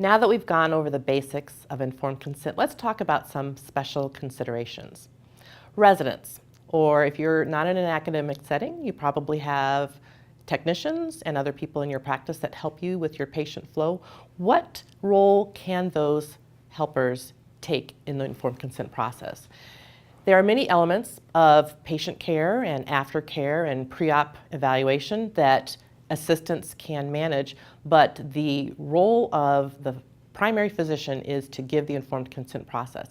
Now that we've gone over the basics of informed consent, let's talk about some special considerations. Residents, or if you're not in an academic setting, you probably have technicians and other people in your practice that help you with your patient flow. What role can those helpers take in the informed consent process? There are many elements of patient care and aftercare and pre-op evaluation that assistants can manage, but the role of the primary physician is to give the informed consent process.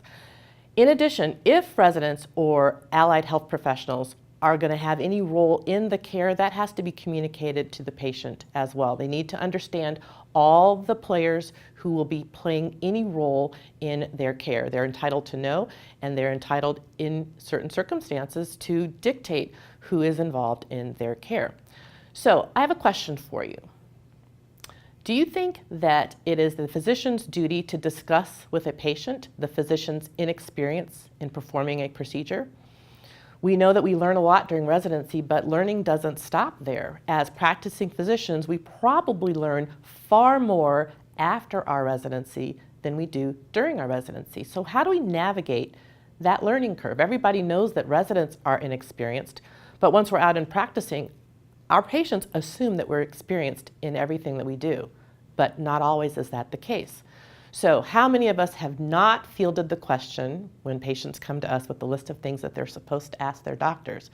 In addition, if residents or allied health professionals are going to have any role in the care, that has to be communicated to the patient as well. They need to understand all the players who will be playing any role in their care. They're entitled to know, and they're entitled in certain circumstances to dictate who is involved in their care. So I have a question for you. Do you think that it is the physician's duty to discuss with a patient the physician's inexperience in performing a procedure? We know that we learn a lot during residency, but learning doesn't stop there. As practicing physicians, we probably learn far more after our residency than we do during our residency. So how do we navigate that learning curve? Everybody knows that residents are inexperienced, but once we're out and practicing, our patients assume that we're experienced in everything that we do, but not always is that the case. So how many of us have not fielded the question when patients come to us with the list of things that they're supposed to ask their doctors?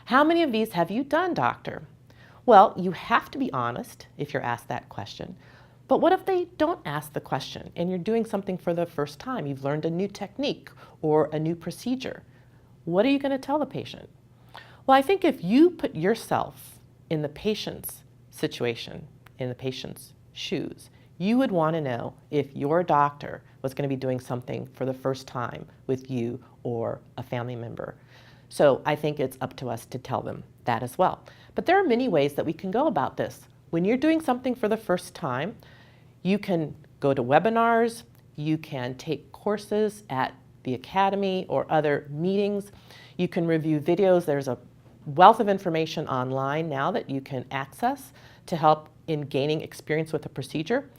How many of these have you done, doctor? Well, you have to be honest if you're asked that question. But what if they don't ask the question and you're doing something for the first time? You've learned a new technique or a new procedure. What are you going to tell the patient? Well, I think if you put yourself in the patient's situation, in the patient's shoes, you would want to know if your doctor was going to be doing something for the first time with you or a family member. So I think it's up to us to tell them that as well. But there are many ways that we can go about this. When you're doing something for the first time, you can go to webinars, you can take courses at the academy or other meetings, you can review videos. There's a wealth of information online now that you can access to help in gaining experience with a procedure.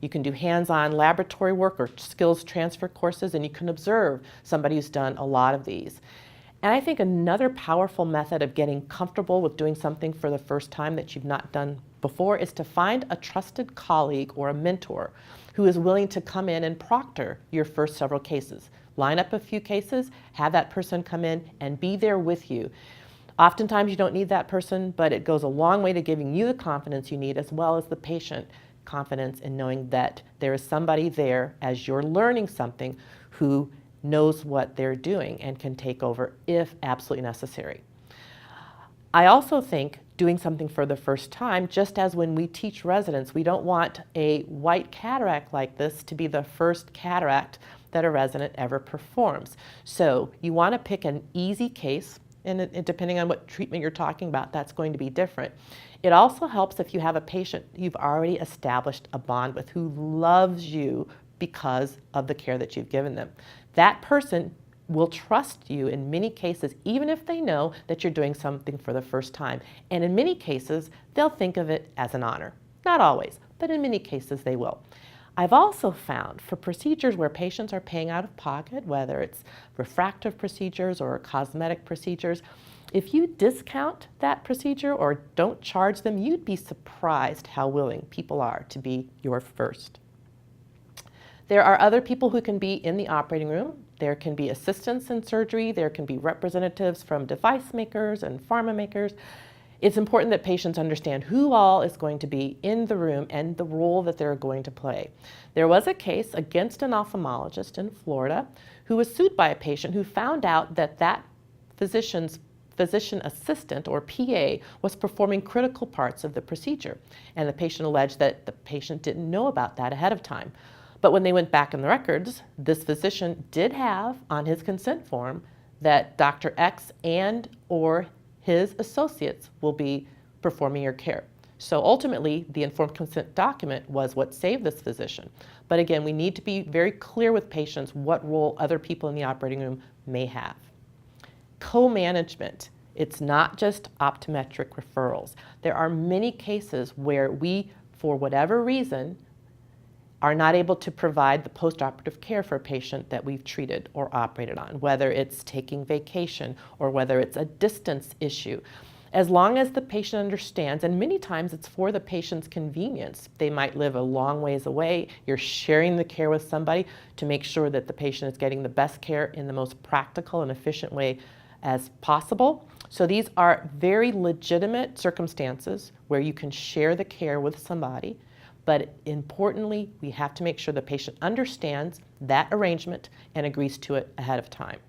You can do hands-on laboratory work or skills transfer courses, and you can observe somebody who's done a lot of these. And I think another powerful method of getting comfortable with doing something for the first time that you've not done before is to find a trusted colleague or a mentor who is willing to come in and proctor your first several cases. Line up a few cases, have that person come in and be there with you. Oftentimes you don't need that person, but it goes a long way to giving you the confidence you need, as well as the patient confidence in knowing that there is somebody there as you're learning something who knows what they're doing and can take over if absolutely necessary. I also think doing something for the first time, just as when we teach residents, we don't want a white cataract like this to be the first cataract that a resident ever performs. So you want to pick an easy case, and depending on what treatment you're talking about, that's going to be different. It also helps if you have a patient you've already established a bond with who loves you because of the care that you've given them. That person will trust you in many cases, even if they know that you're doing something for the first time. And in many cases, they'll think of it as an honor. Not always, but in many cases they will. I've also found for procedures where patients are paying out of pocket, whether it's refractive procedures or cosmetic procedures, if you discount that procedure or don't charge them, you'd be surprised how willing people are to be your first. There are other people who can be in the operating room. There can be assistants in surgery. There can be representatives from device makers and pharma makers. It's important that patients understand who all is going to be in the room and the role that they're going to play. There was a case against an ophthalmologist in Florida who was sued by a patient who found out that that physician assistant, or PA, was performing critical parts of the procedure. And the patient alleged that the patient didn't know about that ahead of time. But when they went back in the records, this physician did have on his consent form that Dr. X and or his associates will be performing your care. So ultimately, the informed consent document was what saved this physician. But again, we need to be very clear with patients what role other people in the operating room may have. Co-management. It's not just optometric referrals. There are many cases where we, for whatever reason, are not able to provide the postoperative care for a patient that we've treated or operated on, whether it's taking vacation or whether it's a distance issue. As long as the patient understands, and many times it's for the patient's convenience. They might live a long ways away. You're sharing the care with somebody to make sure that the patient is getting the best care in the most practical and efficient way as possible. So these are very legitimate circumstances where you can share the care with somebody, but importantly, we have to make sure the patient understands that arrangement and agrees to it ahead of time.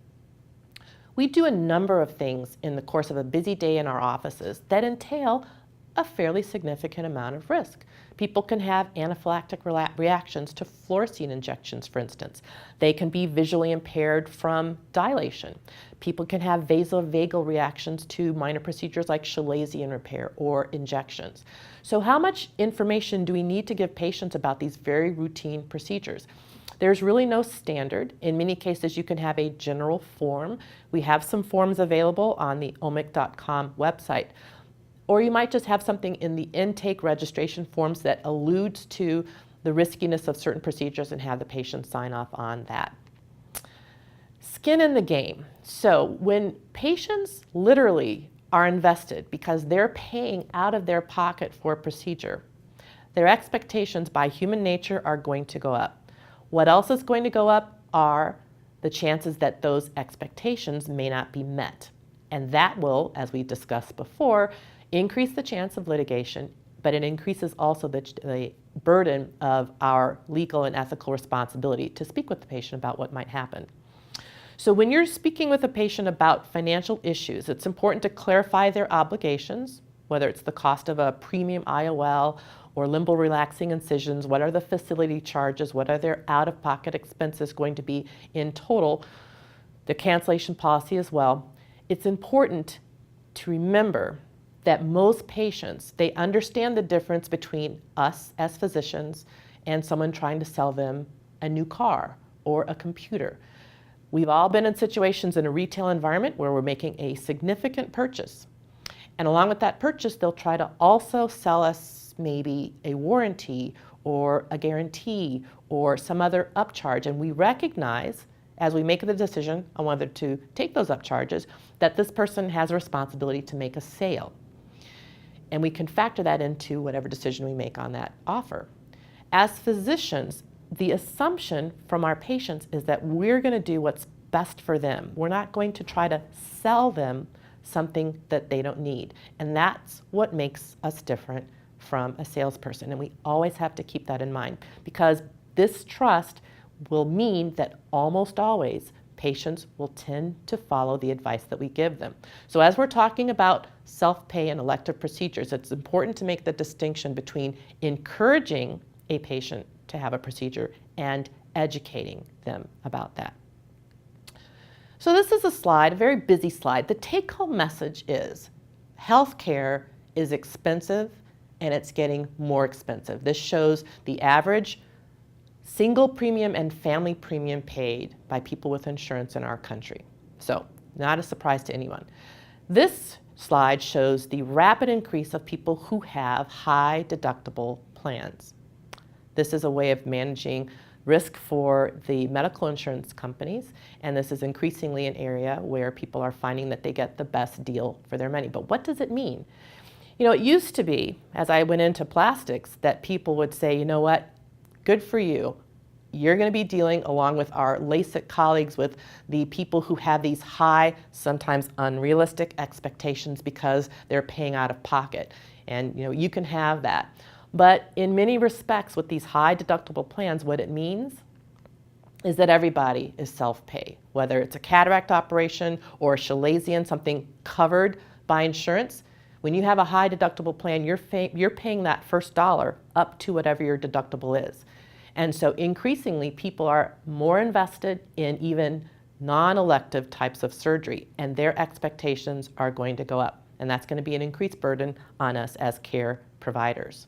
We do a number of things in the course of a busy day in our offices that entail a fairly significant amount of risk. People can have anaphylactic reactions to fluorescein injections, for instance. They can be visually impaired from dilation. People can have vasovagal reactions to minor procedures like chalazion repair or injections. So how much information do we need to give patients about these very routine procedures? There's really no standard. In many cases, you can have a general form. We have some forms available on the omic.com website. Or you might just have something in the intake registration forms that alludes to the riskiness of certain procedures and have the patient sign off on that. Skin in the game. So when patients literally are invested because they're paying out of their pocket for a procedure, their expectations by human nature are going to go up. What else is going to go up are the chances that those expectations may not be met. And that will, as we discussed before, increase the chance of litigation, but it increases also the burden of our legal and ethical responsibility to speak with the patient about what might happen. So when you're speaking with a patient about financial issues, it's important to clarify their obligations, whether it's the cost of a premium IOL or limbal relaxing incisions, what are the facility charges, what are their out-of-pocket expenses going to be in total, the cancellation policy as well. It's important to remember that most patients, they understand the difference between us as physicians and someone trying to sell them a new car or a computer. We've all been in situations in a retail environment where we're making a significant purchase. And along with that purchase, they'll try to also sell us maybe a warranty or a guarantee or some other upcharge. And we recognize, as we make the decision on whether to take those upcharges, that this person has a responsibility to make a sale. And we can factor that into whatever decision we make on that offer. As physicians, the assumption from our patients is that we're going to do what's best for them. We're not going to try to sell them something that they don't need. And that's what makes us different from a salesperson. And we always have to keep that in mind, because this trust will mean that almost always patients will tend to follow the advice that we give them. So as we're talking about self-pay and elective procedures, it's important to make the distinction between encouraging a patient to have a procedure and educating them about that. So this is a slide, a very busy slide. The take-home message is healthcare is expensive and it's getting more expensive. This shows the average single premium and family premium paid by people with insurance in our country. So not a surprise to anyone. This slide shows the rapid increase of people who have high deductible plans. This is a way of managing risk for the medical insurance companies, and this is increasingly an area where people are finding that they get the best deal for their money. But what does it mean? You know, it used to be, as I went into plastics, that people would say, you know what, good for you. You're going to be dealing, along with our LASIK colleagues, with the people who have these high, sometimes unrealistic expectations because they're paying out of pocket. And you know, you can have that. But in many respects, with these high deductible plans, what it means is that everybody is self-pay, whether it's a cataract operation or a chalazion, something covered by insurance. When you have a high deductible plan, you're paying that first dollar up to whatever your deductible is. And so increasingly, people are more invested in even non-elective types of surgery, and their expectations are going to go up. And that's going to be an increased burden on us as care providers.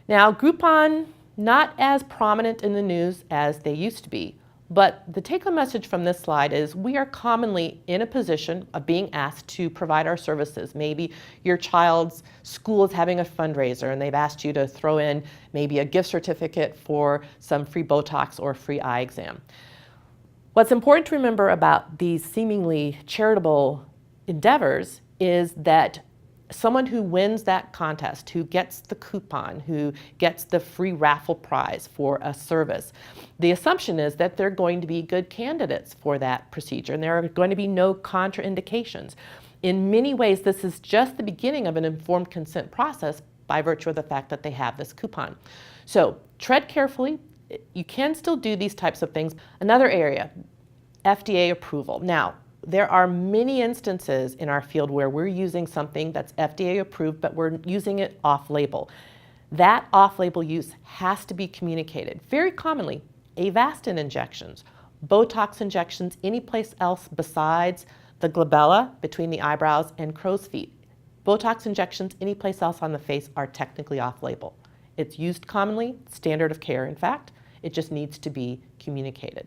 Now, Groupon, not as prominent in the news as they used to be, But the take-home message from this slide is we are commonly in a position of being asked to provide our services. Maybe your child's school is having a fundraiser and they've asked you to throw in maybe a gift certificate for some free Botox or free eye exam. What's important to remember about these seemingly charitable endeavors is that someone who wins that contest, who gets the coupon, who gets the free raffle prize for a service, the assumption is that they're going to be good candidates for that procedure and there are going to be no contraindications. In many ways, this is just the beginning of an informed consent process by virtue of the fact that they have this coupon. So tread carefully. You can still do these types of things. Another area, FDA approval. Now, there are many instances in our field where we're using something that's FDA approved, but we're using it off-label. That off-label use has to be communicated. Very commonly, Avastin injections, Botox injections, any place else besides the glabella between the eyebrows and crow's feet. Botox injections, any place else on the face, are technically off-label. It's used commonly, standard of care, in fact. It just needs to be communicated.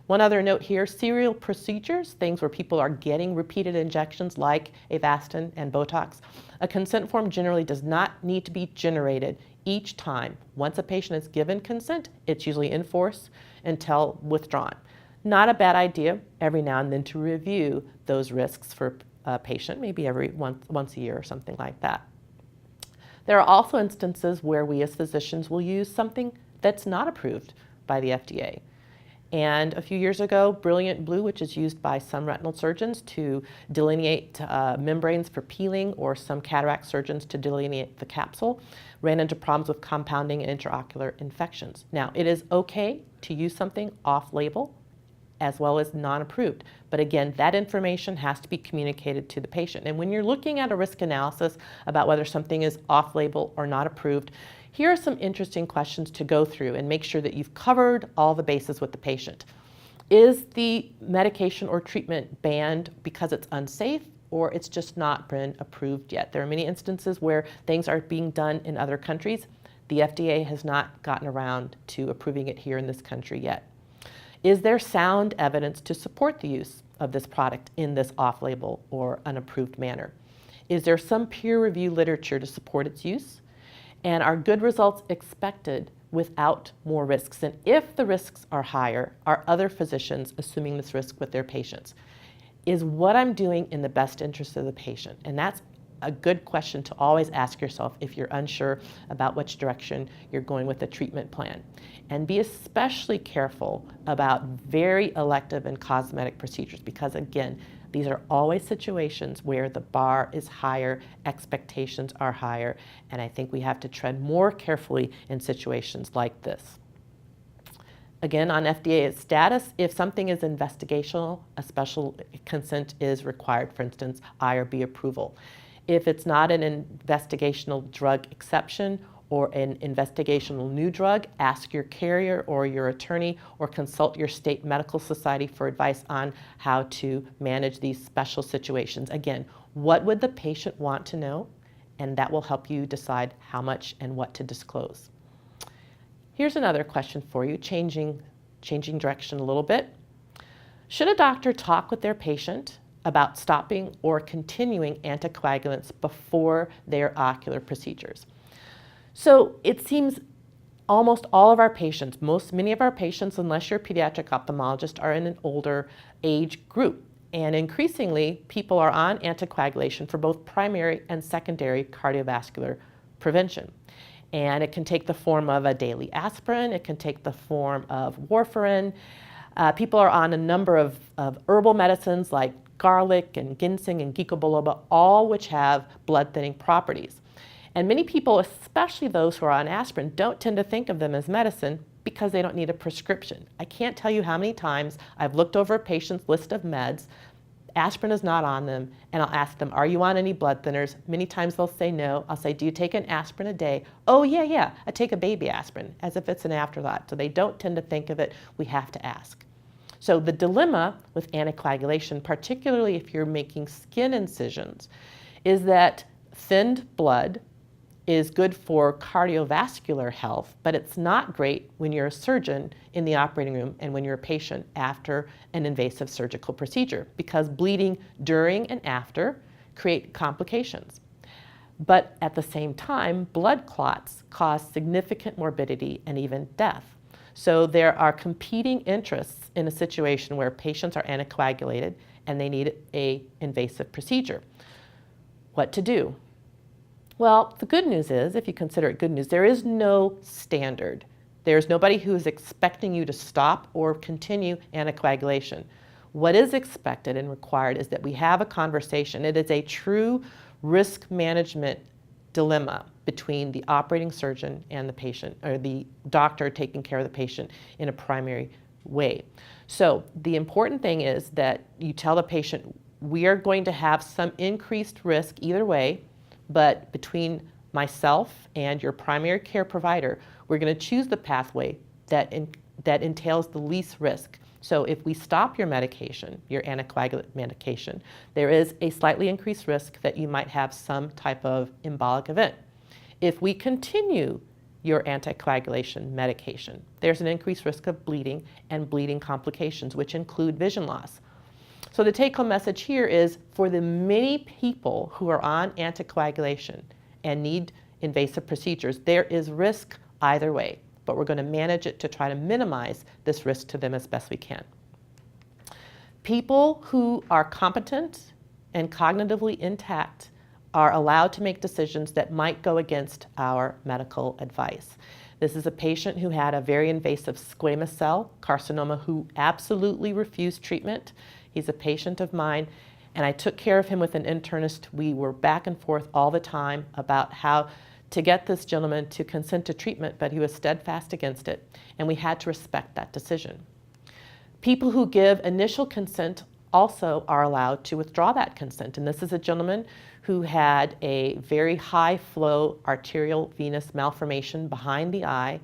One other note here, serial procedures, things where people are getting repeated injections like Avastin and Botox. A consent form generally does not need to be generated each time. Once a patient is given consent, it's usually in force until withdrawn. Not a bad idea every now and then to review those risks for a patient, maybe every once a year or something like that. There are also instances where we as physicians will use something that's not approved by the FDA. And a few years ago, Brilliant Blue, which is used by some retinal surgeons to delineate membranes for peeling, or some cataract surgeons to delineate the capsule, ran into problems with compounding and intraocular infections. Now, it is okay to use something off-label as well as non-approved. But again, that information has to be communicated to the patient. And when you're looking at a risk analysis about whether something is off-label or not approved, here are some interesting questions to go through and make sure that you've covered all the bases with the patient. Is the medication or treatment banned because it's unsafe, or it's just not been approved yet? There are many instances where things are being done in other countries. The FDA has not gotten around to approving it here in this country yet. Is there sound evidence to support the use of this product in this off-label or unapproved manner? Is there some peer-reviewed literature to support its use? And are good results expected without more risks? And if the risks are higher, are other physicians assuming this risk with their patients? Is what I'm doing in the best interest of the patient? And that's a good question to always ask yourself if you're unsure about which direction you're going with the treatment plan. And be especially careful about very elective and cosmetic procedures, because again, these are always situations where the bar is higher, expectations are higher, and I think we have to tread more carefully in situations like this. Again, on FDA status, if something is investigational, a special consent is required, for instance, IRB approval. If it's not an investigational drug exception or an investigational new drug, ask your carrier or your attorney, or consult your state medical society for advice on how to manage these special situations. Again, what would the patient want to know? And that will help you decide how much and what to disclose. Here's another question for you, changing direction a little bit. Should a doctor talk with their patient about stopping or continuing anticoagulants before their ocular procedures? So it seems almost all of our patients, many of our patients, unless you're a pediatric ophthalmologist, are in an older age group. And increasingly, people are on anticoagulation for both primary and secondary cardiovascular prevention. And it can take the form of a daily aspirin, it can take the form of warfarin. People are on a number of herbal medicines like garlic and ginseng and ginkgo biloba, all which have blood thinning properties. And many people, especially those who are on aspirin, don't tend to think of them as medicine because they don't need a prescription. I can't tell you how many times I've looked over a patient's list of meds, aspirin is not on them, and I'll ask them, are you on any blood thinners? Many times they'll say no. I'll say, do you take an aspirin a day? Oh, yeah, I take a baby aspirin, as if it's an afterthought. So they don't tend to think of it. We have to ask. So the dilemma with anticoagulation, particularly if you're making skin incisions, is that thinned blood is good for cardiovascular health, but it's not great when you're a surgeon in the operating room and when you're a patient after an invasive surgical procedure, because bleeding during and after create complications. But at the same time, blood clots cause significant morbidity and even death. So there are competing interests in a situation where patients are anticoagulated and they need an invasive procedure. What to do? Well, the good news is, if you consider it good news, there is no standard. There's nobody who is expecting you to stop or continue anticoagulation. What is expected and required is that we have a conversation. It is a true risk management dilemma between the operating surgeon and the patient, or the doctor taking care of the patient in a primary way. So the important thing is that you tell the patient, we are going to have some increased risk either way, but between myself and your primary care provider, we're going to choose the pathway that entails the least risk. So if we stop your medication, your anticoagulant medication, there is a slightly increased risk that you might have some type of embolic event. If we continue your anticoagulation medication, there's an increased risk of bleeding and bleeding complications, which include vision loss. So the take-home message here is, for the many people who are on anticoagulation and need invasive procedures, there is risk either way, but we're going to manage it to try to minimize this risk to them as best we can. People who are competent and cognitively intact are allowed to make decisions that might go against our medical advice. This is a patient who had a very invasive squamous cell carcinoma who absolutely refused treatment. He's a patient of mine, and I took care of him with an internist. We were back and forth all the time about how to get this gentleman to consent to treatment, but he was steadfast against it, and we had to respect that decision. People who give initial consent also are allowed to withdraw that consent, and this is a gentleman who had a very high flow arterial venous malformation behind the eye.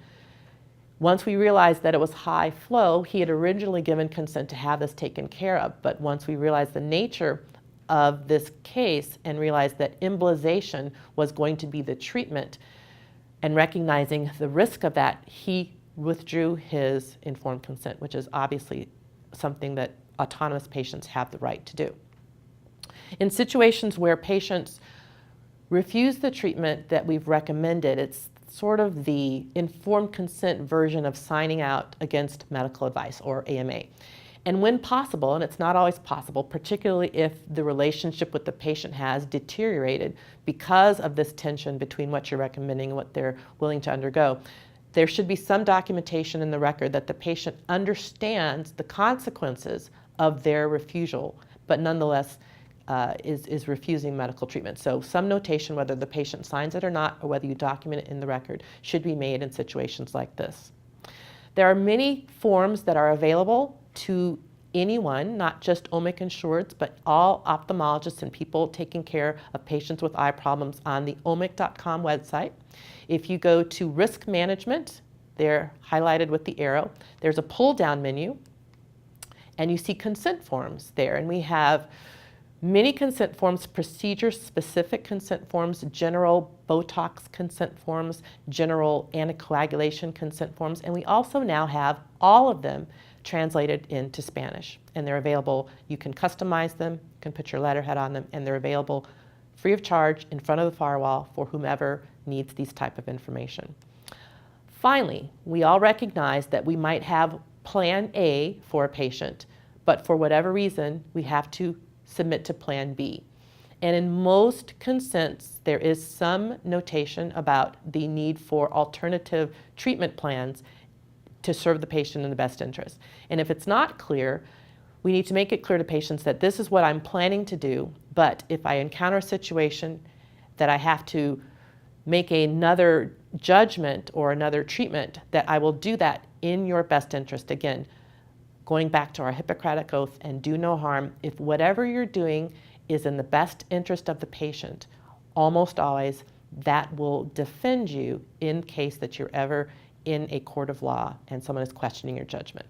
Once we realized that it was high flow, he had originally given consent to have this taken care of, but once we realized the nature of this case and realized that embolization was going to be the treatment, and recognizing the risk of that, he withdrew his informed consent, which is obviously something that autonomous patients have the right to do. In situations where patients refuse the treatment that we've recommended, it's sort of the informed consent version of signing out against medical advice, or AMA. And when possible, and it's not always possible, particularly if the relationship with the patient has deteriorated because of this tension between what you're recommending and what they're willing to undergo, there should be some documentation in the record that the patient understands the consequences of their refusal, but nonetheless is refusing medical treatment. So some notation, whether the patient signs it or not, or whether you document it in the record, should be made in situations like this. There are many forms that are available to anyone, not just OMIC insureds, but all ophthalmologists and people taking care of patients with eye problems on the omic.com website. If you go to risk management, they're highlighted with the arrow. There's a pull-down menu, and you see consent forms there. And we have many consent forms, procedure-specific consent forms, general Botox consent forms, general anticoagulation consent forms, and we also now have all of them translated into Spanish. And they're available, you can customize them, you can put your letterhead on them, and they're available free of charge in front of the firewall for whomever needs these type of information. Finally, we all recognize that we might have plan A for a patient, but for whatever reason, we have to submit to plan B. And in most consents, there is some notation about the need for alternative treatment plans to serve the patient in the best interest. And if it's not clear, we need to make it clear to patients that this is what I'm planning to do, but if I encounter a situation that I have to make another judgment or another treatment, that I will do that in your best interest. Again, going back to our Hippocratic Oath and do no harm, if whatever you're doing is in the best interest of the patient, almost always that will defend you in case that you're ever in a court of law and someone is questioning your judgment.